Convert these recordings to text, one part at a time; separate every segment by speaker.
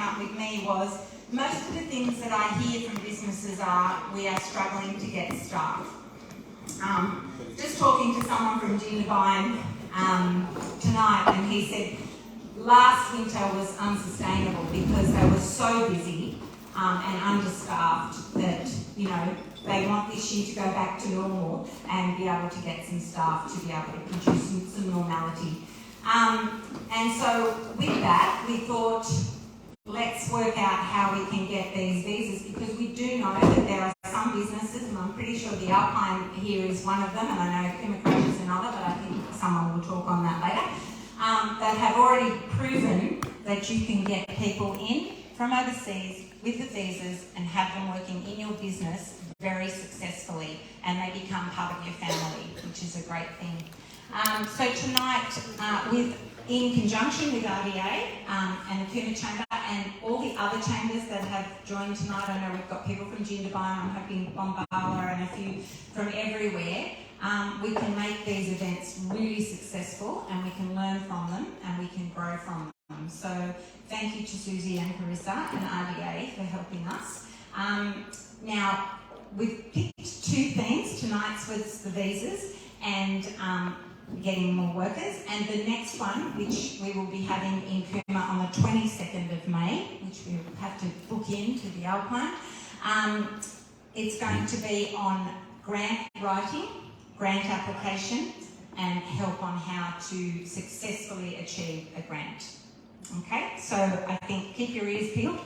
Speaker 1: came up with me was, most of the things that I hear from businesses are, we are struggling to get staff. Just talking to someone from Jindabyne tonight, and he said last winter was unsustainable because they were so busy and understaffed that, you know, they want this year to go back to normal and be able to get some staff to be able to produce some normality. And so with that, we thought, let's work out how we can get these visas, because we do know that there are some businesses, and I'm pretty sure the Alpine here is one of them, and I know Kumacrash is another, but I think someone will talk on that later, that have already proven that you can get people in from overseas with the visas and have them working in your business very successfully, and they become part of your family, which is a great thing. So tonight, in conjunction with RDA and the Cooma Chamber and all the other chambers that have joined tonight, I know we've got people from Jindabyne, I'm hoping Bombala and a few from everywhere, we can make these events really successful, and we can learn from them and we can grow from them. So thank you to Susie and Carissa and RDA for helping us. Now, we've picked two themes. Tonight's was the visas and getting more workers, and the next one, which we will be having in Cooma on the 22nd of May, which we will have to book into the Alpine, it's going to be on grant writing, grant application, and help on how to successfully achieve a grant. Okay, so I think keep your ears peeled.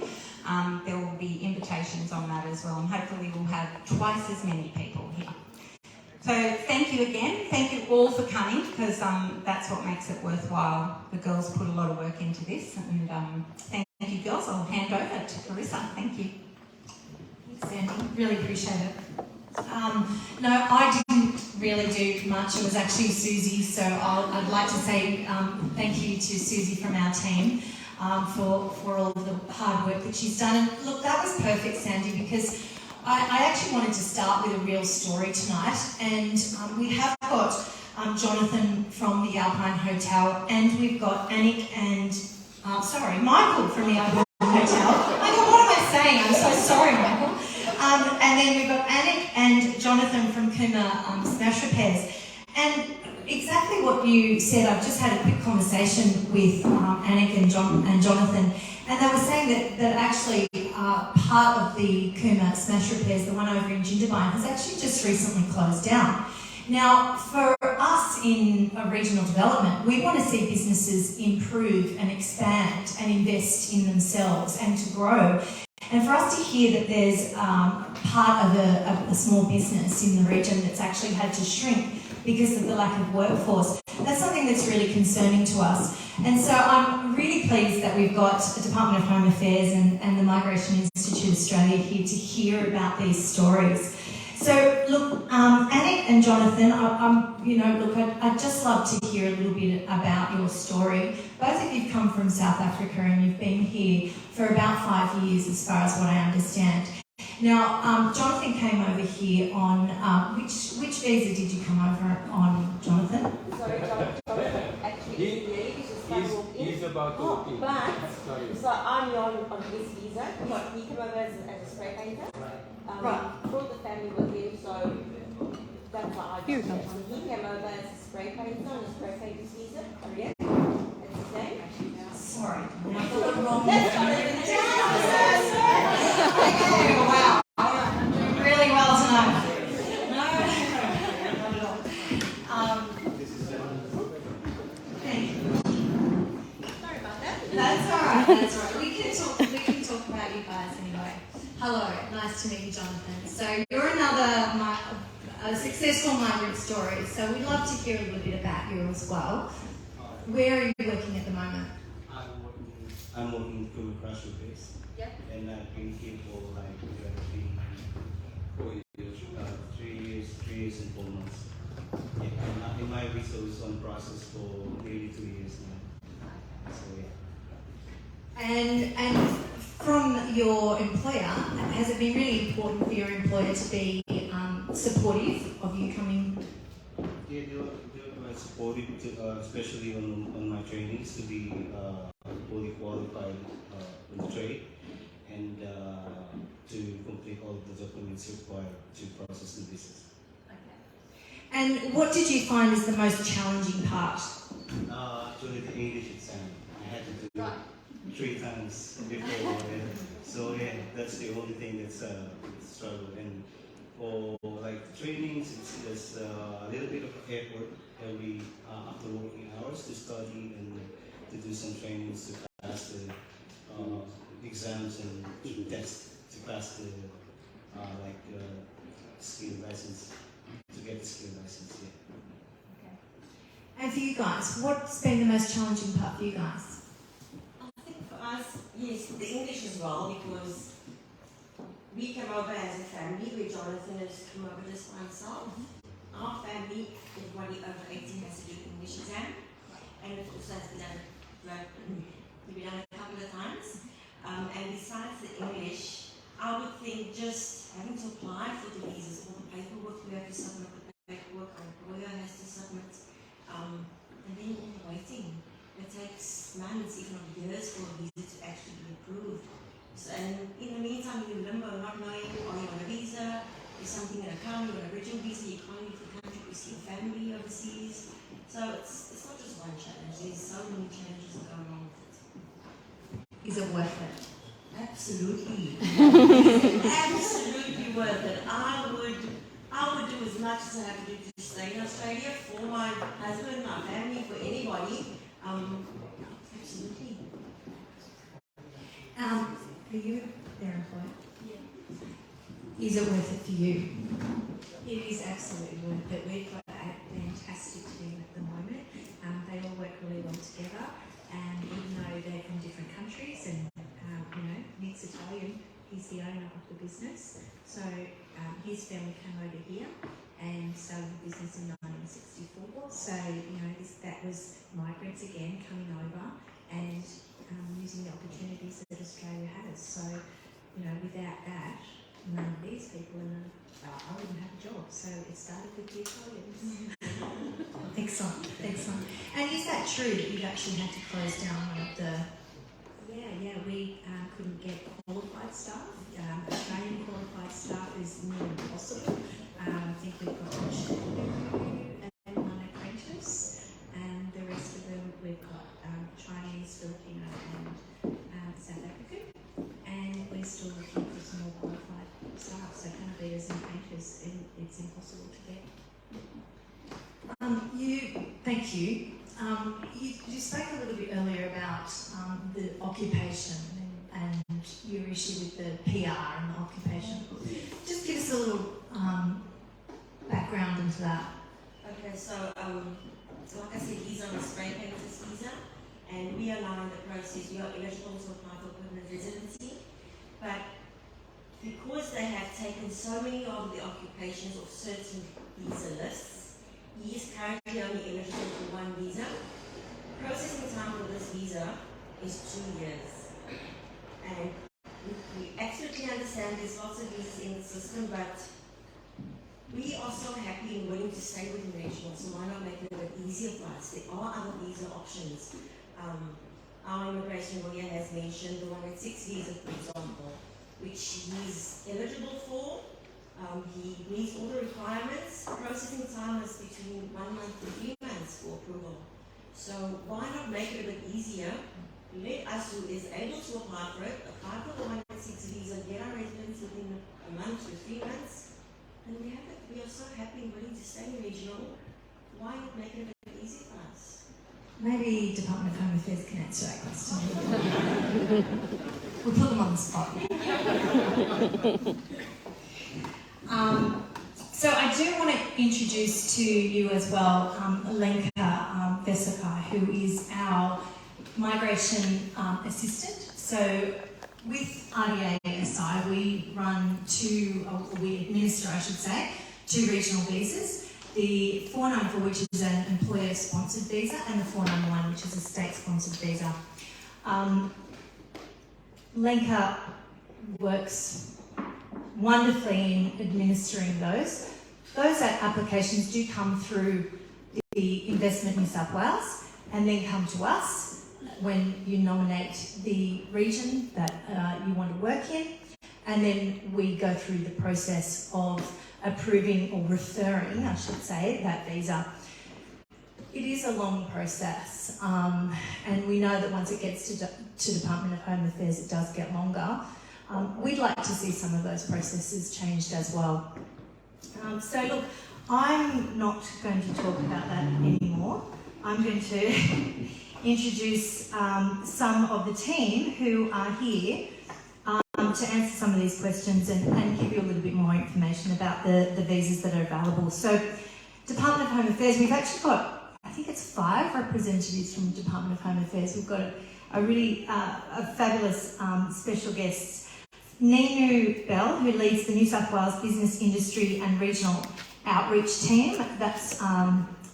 Speaker 1: There will be invitations on that as well, and hopefully we'll have twice as many people here. So thank you again. Thank you all for coming, because that's what makes it worthwhile. The girls put a lot of work into this, and thank you, girls. I'll hand over to Carissa. Thank you.
Speaker 2: Thanks, Sandy. Really appreciate it. No, I didn't really do much. It was actually Susie, so I'd like to say thank you to Susie from our team for all of the hard work that she's done. And look, that was perfect, Sandy, because I actually wanted to start with a real story tonight, and we have got Jonathan from the Alpine Hotel, and we've got Anik and, Michael from the Alpine Hotel. Michael, what am I saying? I'm so sorry, Michael. And then we've got Anik and Jonathan from Cooma Smash Repairs. And exactly what you said, I've just had a quick conversation with Anik and Jonathan, and they were saying that actually part of the Cooma Smash Repairs, the one over in Jindabyne, has actually just recently closed down. Now, for us in a regional development, we want to see businesses improve and expand and invest in themselves and to grow. And for us to hear that there's part of a small business in the region that's actually had to shrink because of the lack of workforce, that's something that's really concerning to us. And so I'm really pleased that we've got the Department of Home Affairs and the Migration Institute Australia here to hear about these stories. So look, Anik and Jonathan, I'd just love to hear a little bit about your story. Both of you come from South Africa and you've been here for about 5 years, as far as what I understand. Now, Jonathan came over here on, which visa did you come over on, Jonathan?
Speaker 3: Sorry, Jonathan actually he's about to walk in. But, so I'm on his visa, but he came over as a spray painter.
Speaker 2: Right.
Speaker 3: Brought the family with him, so that's why I got it. He came over as a spray painter on a spray painter's visa. Korea. That's his name.
Speaker 2: Sorry. I got the wrong
Speaker 3: That's not even
Speaker 2: Okay, wow. I'm doing really well tonight. No, not at all. Thank you.
Speaker 3: Sorry about that.
Speaker 2: That's all right. That's all right. We can talk about you guys anyway. Hello, nice to meet you, Jonathan. So you're another a successful migrant story. So we'd love to hear a little bit about you as well. Where are you working at the moment?
Speaker 4: I'm working to Crash Repairs.
Speaker 3: Yeah.
Speaker 4: And I've been here for like 3 years and 4 months. Yeah. And my visa is on process for nearly 2 years now. So yeah.
Speaker 2: And from your employer, has it been really important for your employer to be supportive of you coming?
Speaker 4: Yeah, they were supportive, especially on my trainings, to be fully qualified in the training. trade and to complete all of the documents required to process the business.
Speaker 2: And what did you find is the most challenging part?
Speaker 4: Actually, the English exam. I had to do it 3 times before. So yeah, that's the only thing that's a struggle. And for like trainings, it's just a little bit of effort every after working hours to study and to do some trainings to pass the exams and tests to pass the skill license, to get the skill license. Yeah.
Speaker 2: And for you guys, what's been the most challenging part for you guys?
Speaker 3: I think for us, yes, the English as well, because we came over as a family where Jonathan has come over just by himself. Our family, everybody over 18 has to do the English exam, and it also has to be done, a couple of times. And besides the English, I would think just having to apply for the visas, all the paperwork we have to submit, the paperwork our employer has to submit, and then all the waiting. It takes months, if not years, for a visa to actually be approved. So, and in the meantime, you're in limbo, not knowing, are you on a visa? Is something going to come? You're on a original visa, you can't leave the country, you see your family overseas. So it's not just one challenge, there's so many challenges that go along with it.
Speaker 2: Is it worth it?
Speaker 3: Absolutely. Absolutely worth it. I would do as much as I have to do to stay in Australia for my husband, my family, for anybody. Absolutely.
Speaker 2: For you, their employer?
Speaker 3: Yeah.
Speaker 2: Is it worth it for you?
Speaker 5: It is absolutely worth it. We've got a fantastic team at the moment. They all work really well together, and even though they're from different countries, and Nick's Italian, he's the owner of the business. So his family came over here and started the business in 1964. So that was migrants again coming over and using the opportunities that Australia has. So without that, none of these people I wouldn't have a job. So it started with the Italians.
Speaker 2: Excellent, excellent. And is that true that you've actually had to close down one of the...
Speaker 5: Yeah, we couldn't get qualified staff. Australian qualified staff is near impossible. I think we've got and one apprentice, and the rest of them we've got Chinese, Filipino, and South African, and we're still looking for some more qualified staff. So canopiers and painters, it's impossible to get.
Speaker 2: Thank you. You spoke a little bit earlier about the occupation and your issue with the PR and the occupation. Just give us a little background into that.
Speaker 3: Okay, so like I said, he's on a spray painter's visa, and we are now in the process. We are eligible to apply for permanent residency, but because they have taken so many of the occupations of certain visa lists, he is currently only eligible for one visa. Processing time for this visa is 2 years, and we absolutely understand there's lots of visas in the system, but we are so happy and willing to stay with the regional, so why not make it a bit easier for us? There are other visa options. Our immigration lawyer has mentioned the 186 visa, for example, which he's eligible for. He meets all the requirements. Processing time is between 1 month to 3 months for approval. So why not make it a bit easier? Let us who is able to apply for it, apply for the 186 visa, get our residence within a month to 3 months, and we have it. We are so happy and willing to stay in regional. Why not make it a bit easier for us?
Speaker 2: Maybe Department of Home Affairs can answer that question. We'll put them on the spot. So I do want to introduce to you as well Lenka Vesakai, who is our migration assistant. So with RDASI, we administer, I should say, 2 regional visas. The 494, which is an employer-sponsored visa, and the 491, which is a state-sponsored visa. Lenka works wonderfully in administering those. Those applications do come through the Investment New South Wales and then come to us. when you nominate the region that you want to work in, and then we go through the process of approving or referring, I should say, that visa. It is a long process, and we know that once it gets to Department of Home Affairs, it does get longer. We'd like to see some of those processes changed as well. So look, I'm not going to talk about that anymore. I'm going to introduce some of the team who are here to answer some of these questions and give you a little bit more information about the visas that are available. So, Department of Home Affairs, we've actually got, I think it's 5 representatives from Department of Home Affairs. We've got a really fabulous special guest, Ninu Bell, who leads the New South Wales Business Industry and Regional Outreach Team. That's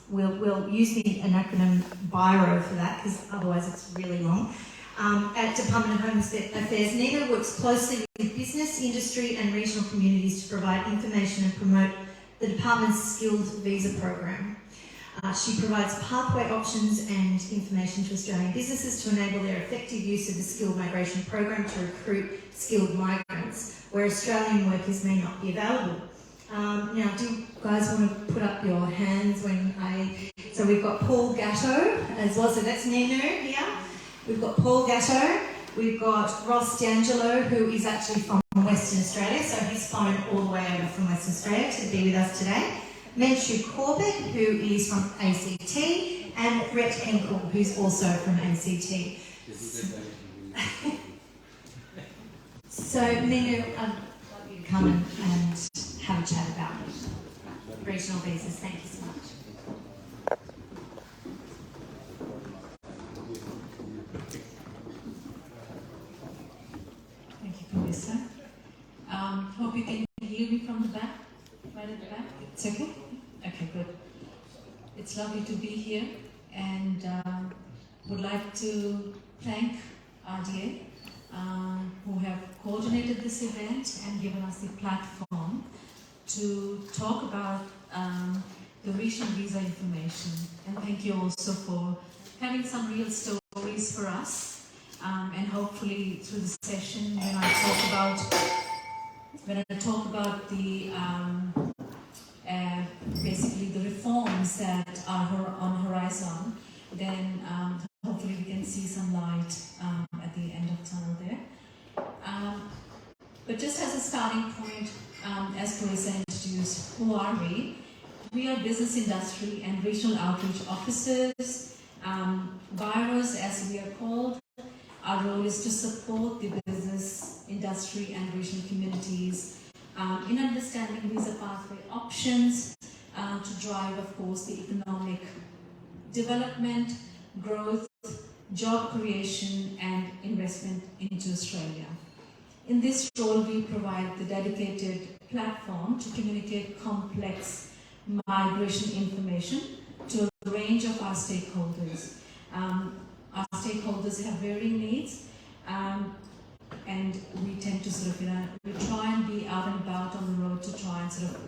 Speaker 2: we'll use an acronym BIRO for that, because otherwise it's really long. At Department of Home Affairs, Nina works closely with business, industry and regional communities to provide information and promote the department's skilled visa program. She provides pathway options and information to Australian businesses to enable their effective use of the skilled migration program to recruit skilled migrants where Australian workers may not be available. Now, do you guys want to put up your hands when so we've got Paul Gatto as well, so that's Ninu here. We've got Paul Gatto, we've got Ross D'Angelo, who is actually from Western Australia, so he's flown all the way over from Western Australia to be with us today. Menshu Corbett, who is from ACT, and Rhett Henkel, who's also from ACT. So, Ninu, I'd love you to come and have a chat about regional visas. Thank you so much.
Speaker 6: Melissa. Hope you can hear me from the back, right at the back. It's okay? Okay, good. It's lovely to be here, and would like to thank RDA who have coordinated this event and given us the platform to talk about the regional visa information. And thank you also for having some real stories for us. And hopefully through the session, when I talk about the basically the reforms that are on horizon, then hopefully we can see some light at the end of the tunnel there. But just as a starting point, as Clarissa introduced, who are we? We are business, industry, and regional outreach officers, BIROs as we are called. Our role is to support the business, industry and regional communities in understanding visa pathway options to drive, of course, the economic development, growth, job creation and investment into Australia. In this role, we provide the dedicated platform to communicate complex migration information to a range of our stakeholders. Our stakeholders have varying needs, and we tend to sort of, we try and be out and about on the road to try and sort of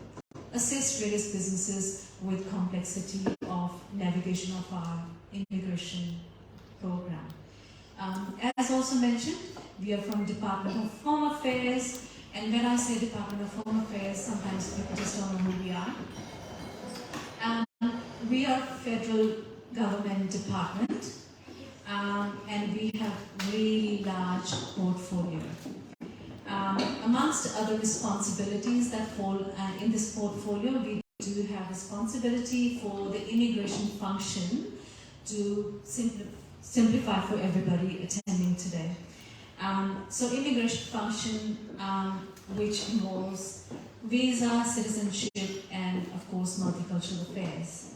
Speaker 6: assist various businesses with complexity of navigation of our immigration program. As also mentioned, we are from Department of Home Affairs, and when I say Department of Home Affairs, sometimes people just don't know who we are. We are a federal government department. And we have really large portfolio. Amongst other responsibilities that fall in this portfolio, we do have responsibility for the immigration function to simplify for everybody attending today. So immigration function, which involves visa, citizenship, and of course multicultural affairs.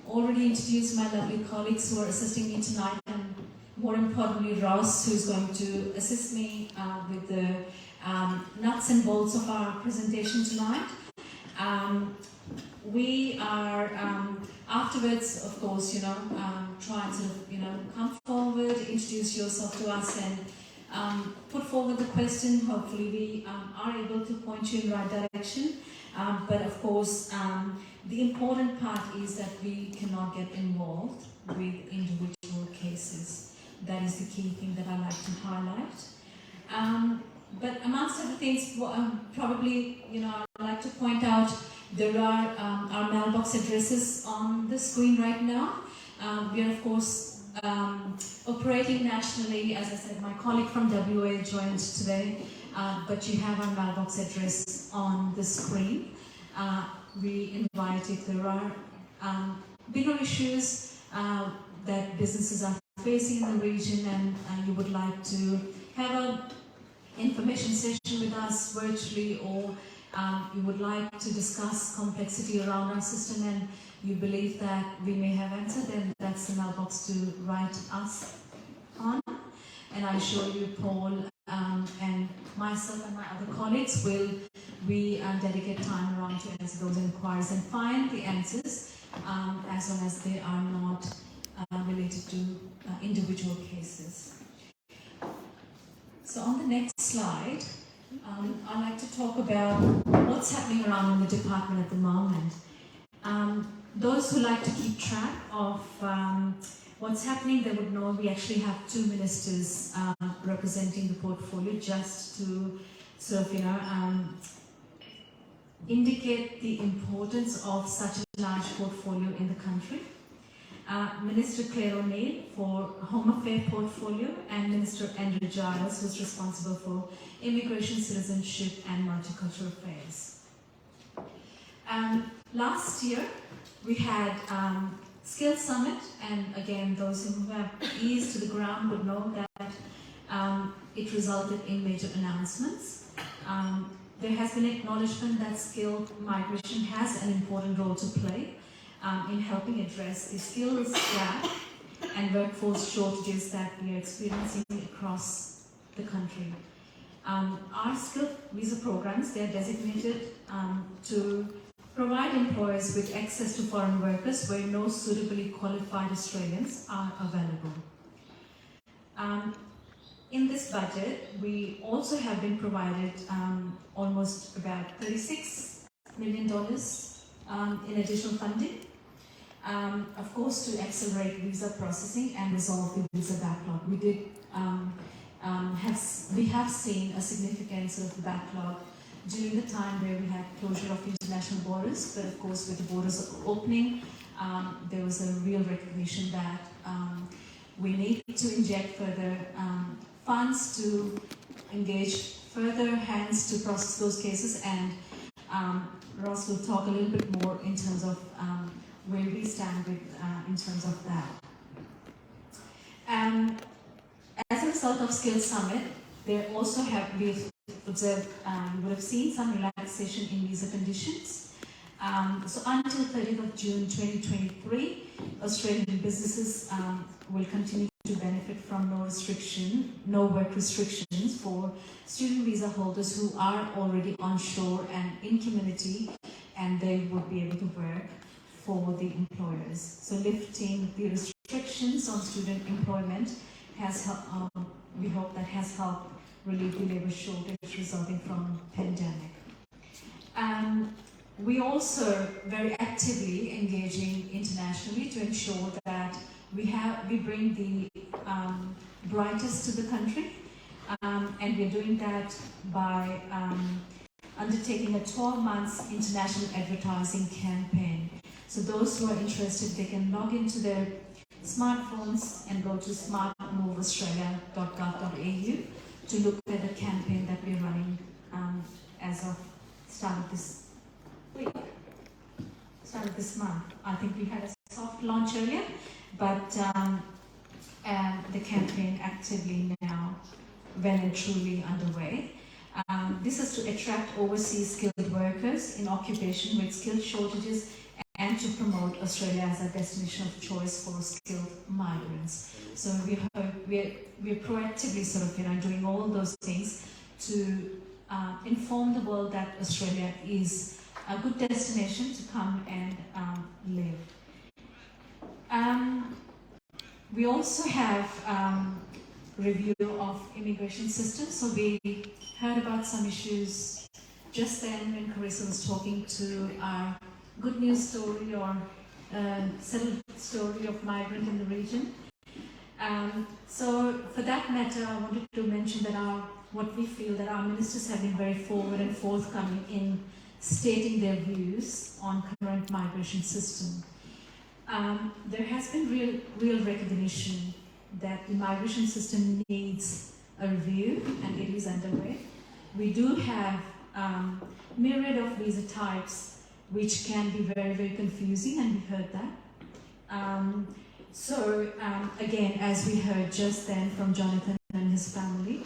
Speaker 6: Already introduced my lovely colleagues who are assisting me tonight, and more importantly Ross, who's going to assist me with the nuts and bolts of our presentation tonight. We are afterwards, of course, try and sort of come forward, introduce yourself to us, and put forward the question. Hopefully we are able to point you in the right direction. But of course, the important part is that we cannot get involved with individual cases. That is the key thing that I like to highlight. But amongst other things, probably, I'd like to point out there are our mailbox addresses on the screen right now. We are, of course, operating nationally. As I said, my colleague from WA joined today, but you have our mailbox address on the screen. We invite, if there are bigger issues that businesses are facing in the region and you would like to have an information session with us virtually, or you would like to discuss complexity around our system and you believe that we may have answered, then that's the mailbox to write us on. And I assure you, Paul and myself and my other colleagues we dedicate time around to answer those inquiries and find the answers as long as they are not related to individual cases. So on the next slide, I'd like to talk about what's happening around in the department at the moment. Those who like to keep track of what's happening, they would know we actually have 2 ministers representing the portfolio, just to sort of, indicate the importance of such a large portfolio in the country. Minister Claire O'Neill for Home Affairs portfolio, and Minister Andrew Giles, who's responsible for Immigration, Citizenship and Multicultural Affairs. Last year we had Skills Summit, and again, those who have ears to the ground would know that it resulted in major announcements. There has been acknowledgement that skilled migration has an important role to play in helping address the skills gap and workforce shortages that we are experiencing across the country. Our skilled visa programs, they are designated to provide employers with access to foreign workers where no suitably qualified Australians are available. In this budget, we also have been provided almost about $36 million in additional funding, of course, to accelerate visa processing and resolve the visa backlog. We have seen a significant sort of backlog during the time where we had closure of international borders, but of course with the borders opening, there was a real recognition that we need to inject further funds to engage further hands to process those cases, and Ross will talk a little bit more in terms of where we stand with, in terms of that. As a result of Skills Summit, there also we've observed, you would have seen some relaxation in visa conditions. So until 30th of June 2023, Australian businesses will continue to benefit from no work restrictions for student visa holders who are already onshore and in community, and they would be able to work for the employers. So lifting the restrictions on student employment has helped, we hope that has helped relieve the labour shortage resulting from pandemic. We also very actively engaging internationally to ensure that we bring the brightest to the country, and we're doing that by undertaking a 12 months international advertising campaign. So those who are interested, they can log into their smartphones and go to smartmoveaustralia.gov.au to look at the campaign that we're running as of start of this month. I think we had a soft launch earlier, but the campaign actively now well and truly underway. This is to attract overseas skilled workers in occupation with skill shortages and to promote Australia as a destination of choice for skilled migrants. So we're proactively sort of doing all those things to inform the world that Australia is a good destination to come and live. We also have review of immigration systems. So we heard about some issues just then when Carissa was talking to our good news story or settled story of migrant in the region. So for that matter, I wanted to mention that what we feel that our ministers have been very forward and forthcoming in stating their views on current migration system. There has been real recognition that the migration system needs a review, and it is underway. We do have myriad of visa types which can be very confusing, and we heard that. Again, as we heard just then from Jonathan and his family,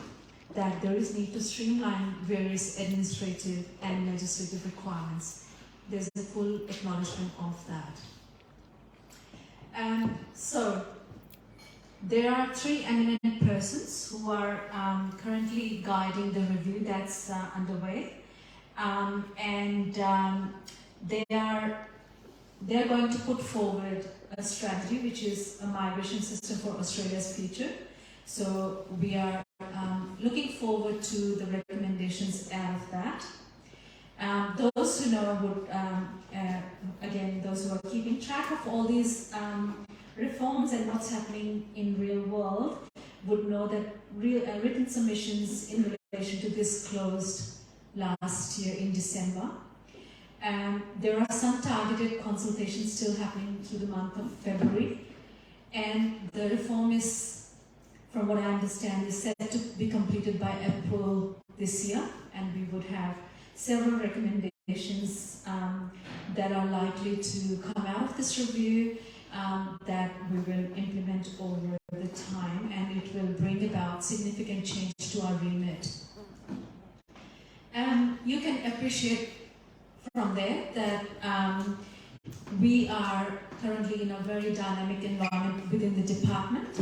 Speaker 6: that there is need to streamline various administrative and legislative requirements. There's a full acknowledgement of that. There are 3 eminent persons who are currently guiding the review that's underway, they're going to put forward a strategy which is a migration system for Australia's future. So we are looking forward to the recommendations out of that. Those who know would, again, those who are keeping track of all these reforms and what's happening in real world would know that written submissions in relation to this closed last year in December. There are some targeted consultations still happening through the month of February, and the reform is, from what I understand, is set to be completed by April this year, and we would have several recommendations that are likely to come out of this review that we will implement over the time, and it will bring about significant change to our remit. You can appreciate from there that we are currently in a very dynamic environment within the department.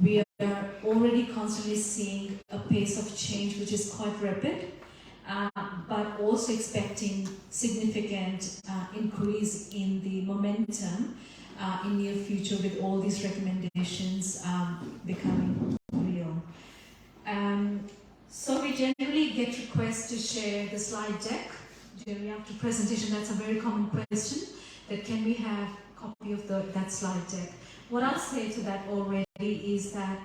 Speaker 6: We are already constantly seeing a pace of change which is quite rapid, but also expecting significant increase in the momentum in near future with all these recommendations becoming real. So we generally get requests to share the slide deck generally after presentation. That's a very common question, that can we have a copy of that slide deck. What I'll say to that already is that,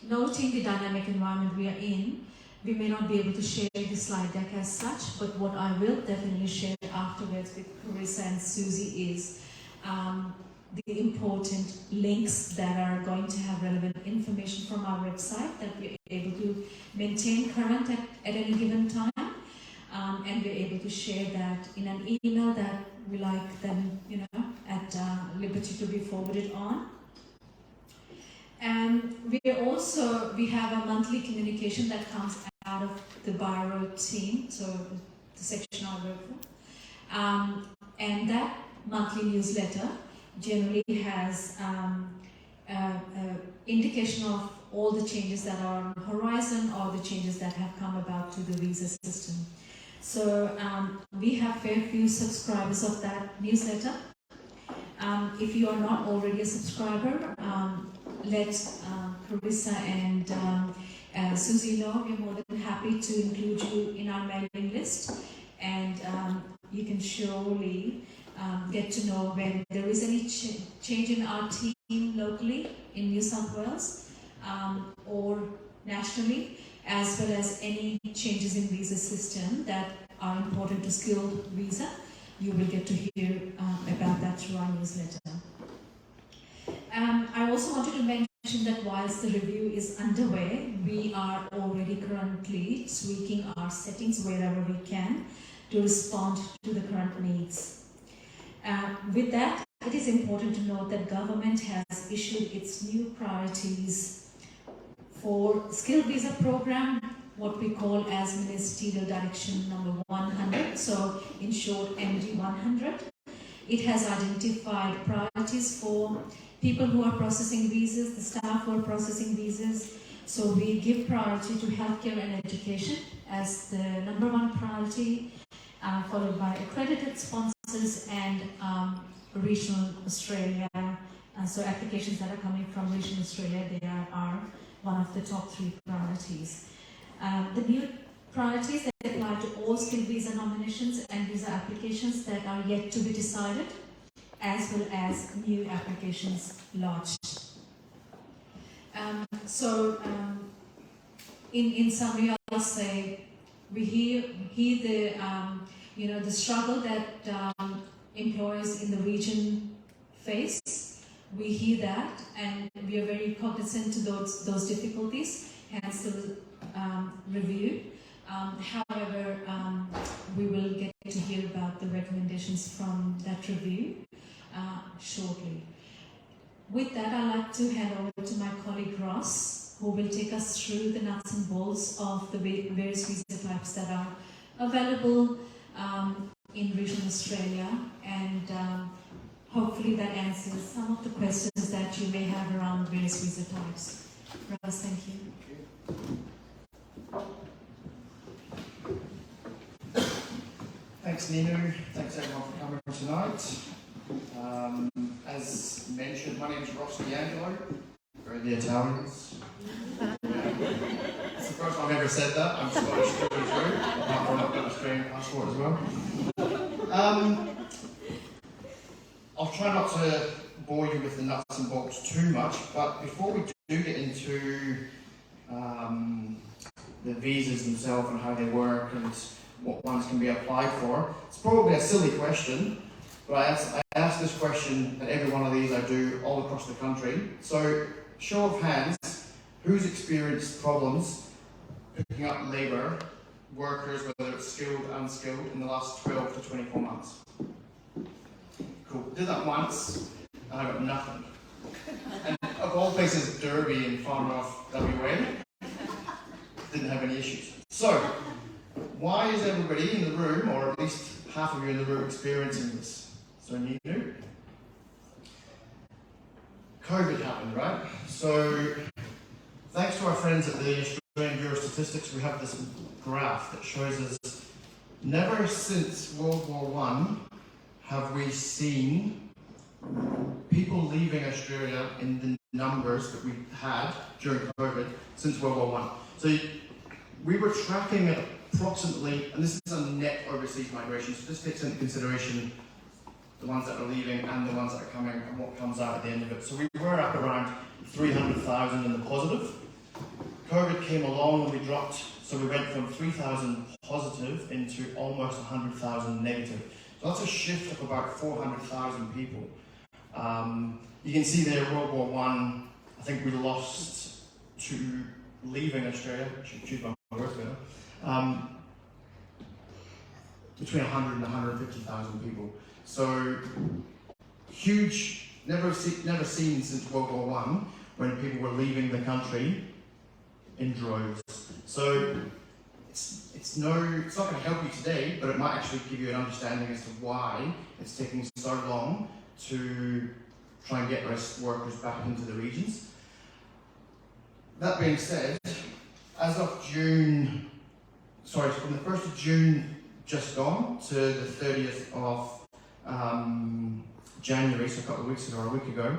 Speaker 6: noting the dynamic environment we are in, we may not be able to share the slide deck as such, but what I will definitely share afterwards with Carissa and Susie is the important links that are going to have relevant information from our website that we're able to maintain current at any given time, and we're able to share that in an email that we like them, at liberty to be forwarded on. And we have a monthly communication that comes out of the Biro team, so the section I work for. And that monthly newsletter generally has indication of all the changes that are on the horizon or the changes that have come about to the visa system. So we have fair few subscribers of that newsletter. If you are not already a subscriber, let Carissa and Susie know. We're more than happy to include you in our mailing list, and you can surely get to know when there is any change in our team locally in New South Wales or nationally, as well as any changes in visa system that are important to skilled visa. You will get to hear about that through our newsletter. I also wanted to mention that whilst the review is underway, we are already currently tweaking our settings wherever we can to respond to the current needs. With that, it is important to note that government has issued its new priorities for skilled visa program, what we call as Ministerial Direction number 100, so in short MD 100. It has identified priorities for people who are processing visas, the staff who are processing visas. So we give priority to healthcare and education as the number 1 priority, followed by accredited sponsors and regional Australia. So applications that are coming from regional Australia, they are one of the top 3 priorities. The new priorities that apply to all skilled visa nominations and visa applications that are yet to be decided, as well as new applications lodged. In summary, I'll say we hear the the struggle that employers in the region face. We hear that, and we are very cognizant to those difficulties. Hence the review. However, we will get to hear about the recommendations from that review shortly. With that, I'd like to hand over to my colleague Ross, who will take us through the nuts and bolts of the various visa types that are available in regional Australia, and hopefully that answers some of the questions that you may have around various visa types. Ross, thank you.
Speaker 7: Thanks, Ninu. Thanks everyone for coming tonight. As mentioned, my name is Ross D'Angelo. We're the Italians. It's the first time I've ever said that. I'm Scottish through and through, apart from I've got an Australian passport as well. I'll try not to bore you with the nuts and bolts too much, but before we do get into the visas themselves and how they work and what ones can be applied for, it's probably a silly question, but I ask this question at every one of these I do all across the country. So, show of hands, who's experienced problems picking up labour, workers, whether it's skilled, unskilled, in the last 12 to 24 months? Cool. Did that once, and I got nothing. And of all places, Derby and far north WA didn't have any issues. So, why is everybody in the room, or at least half of you in the room, experiencing this? So, Ninu? COVID happened, right? So, thanks to our friends at the Australian Bureau of Statistics, we have this graph that shows us never since World War I have we seen people leaving Australia in the numbers that we had during COVID since World War I. So we were tracking at approximately, and this is a net overseas migration, so this takes into consideration the ones that are leaving and the ones that are coming and what comes out at the end of it. So we were up around 300,000 in the positive. COVID came along and we dropped, so we went from 3,000 positive into almost 100,000 negative. So that's a shift of about 400,000 people. You can see there, World War I think we lost to leaving Australia, choose my words better, between 100 and 150,000 people. So huge, never seen since World War I, when people were leaving the country in droves. So it's not going to help you today, but it might actually give you an understanding as to why it's taking so long to try and get workers back into the regions. That being said, as of from the 1st of June just gone to the 30th of January, so a couple of weeks ago or a week ago,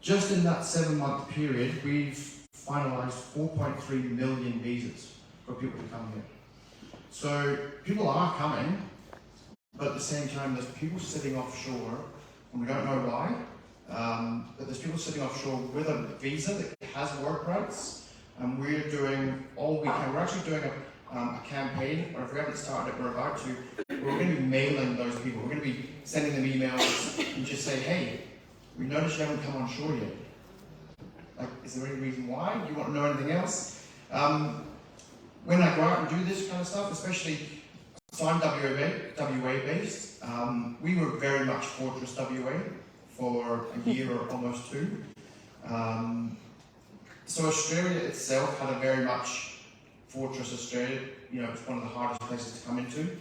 Speaker 7: just in that 7-month period, we've finalised 4.3 million visas for people to come here. So people are coming, but at the same time there's people sitting offshore, and we don't know why, but there's people sitting offshore with a visa that has work rights, and we're doing all we can. We're actually doing a campaign, or if we haven't started it, we're about to. We're going to be mailing those people. We're going to be sending them emails and just say, hey, we noticed you haven't come on shore yet. Like, is there any reason why? Do you want to know anything else? When I go out and do this kind of stuff, especially, so I'm WA based, we were very much Fortress WA for a year or almost 2. So Australia itself had a very much Fortress Australia. You know, it's one of the hardest places to come into.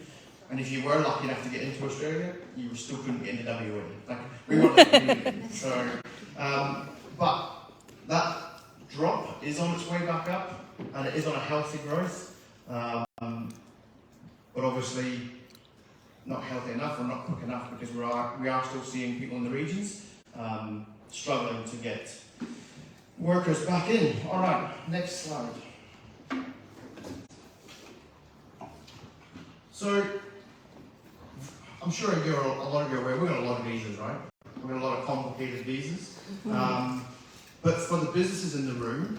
Speaker 7: And if you were lucky enough to get into Australia, you still couldn't get into WA. Like, we weren't like so, but that drop is on its way back up, and it is on a healthy growth. But obviously not healthy enough or not quick enough, because we are still seeing people in the regions struggling to get workers back in. All right, next slide. So I'm sure a lot of you are aware, we've got a lot of visas, right? We've got a lot of complicated visas. But for the businesses in the room,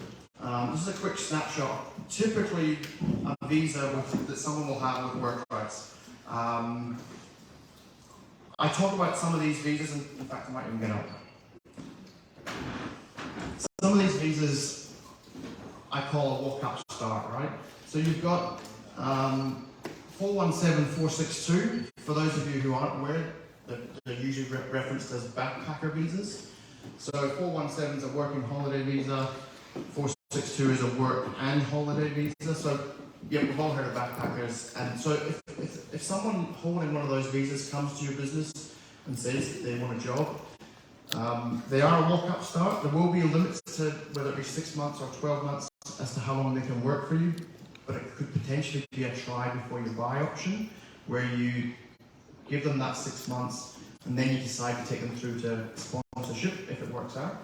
Speaker 7: this is a quick snapshot. Typically, a visa that someone will have with work rights. I talk about some of these visas, and in fact, I might even get out. Some of these visas I call a walk-up start, right? So you've got 417462. For those of you who aren't aware, they're usually referenced as backpacker visas. So 417 is a working holiday visa, 462 is a work and holiday visa. So yeah, we've all heard of backpackers. And so if someone holding one of those visas comes to your business and says that they want a job, they are a walk-up start. There will be limits to whether it be 6 months or 12 months as to how long they can work for you, but it could potentially be a try before you buy option, where you give them that 6 months and then you decide to take them through to sponsorship if it works out.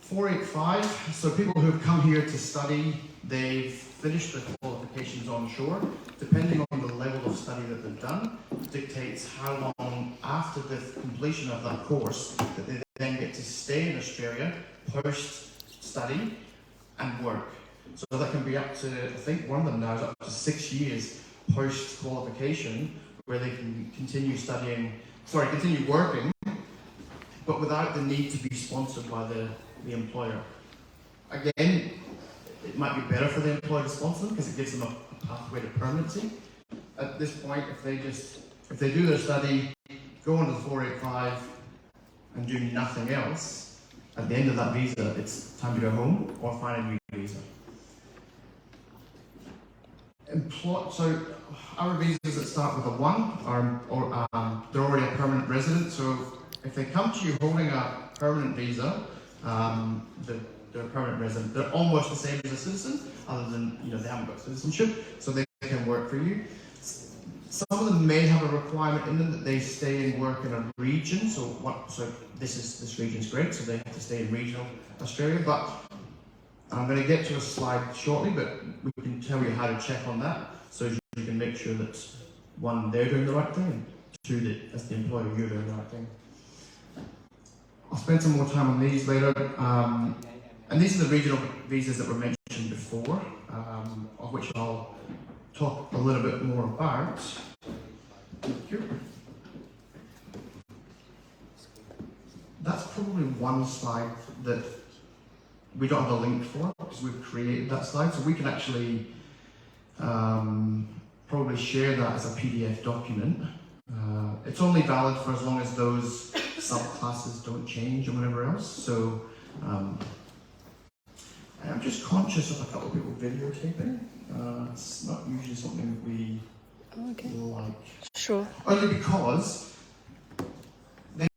Speaker 7: 485, so people who have come here to study, they've finished their qualifications onshore. Depending on the level of study that they've done, dictates how long after the completion of that course that they then get to stay in Australia post-study and work. So that can be up to, I think one of them now is up to 6 years post-qualification, where they can continue working, but without the need to be sponsored by the employer. Again, it might be better for the employer to sponsor them because it gives them a pathway to permanency. At this point, if they do their study, go on to the 485 and do nothing else, at the end of that visa, it's time to go home or find a new visa. So our visas that start with a 1 they're already a permanent resident. So if they come to you holding a permanent visa, they're a permanent resident. They're almost the same as a citizen, other than they haven't got citizenship, so they can work for you. Some of them may have a requirement in them that they stay and work in a region. So this region's great, so they have to stay in regional Australia. But I'm going to get to a slide shortly, but we can tell you how to check on that, so you can make sure that 1, they're doing the right thing, and 2, that as the employer, you're doing the right thing. I'll spend some more time on these later. And these are the regional visas that were mentioned before, of which I'll talk a little bit more about. Thank you. That's probably one slide that we don't have a link for, because we've created that slide, so we can actually probably share that as a PDF document. It's only valid for as long as those subclasses don't change or whatever else. So I'm just conscious of a couple of people videotaping. It's not usually something we like.
Speaker 8: Sure.
Speaker 7: Only because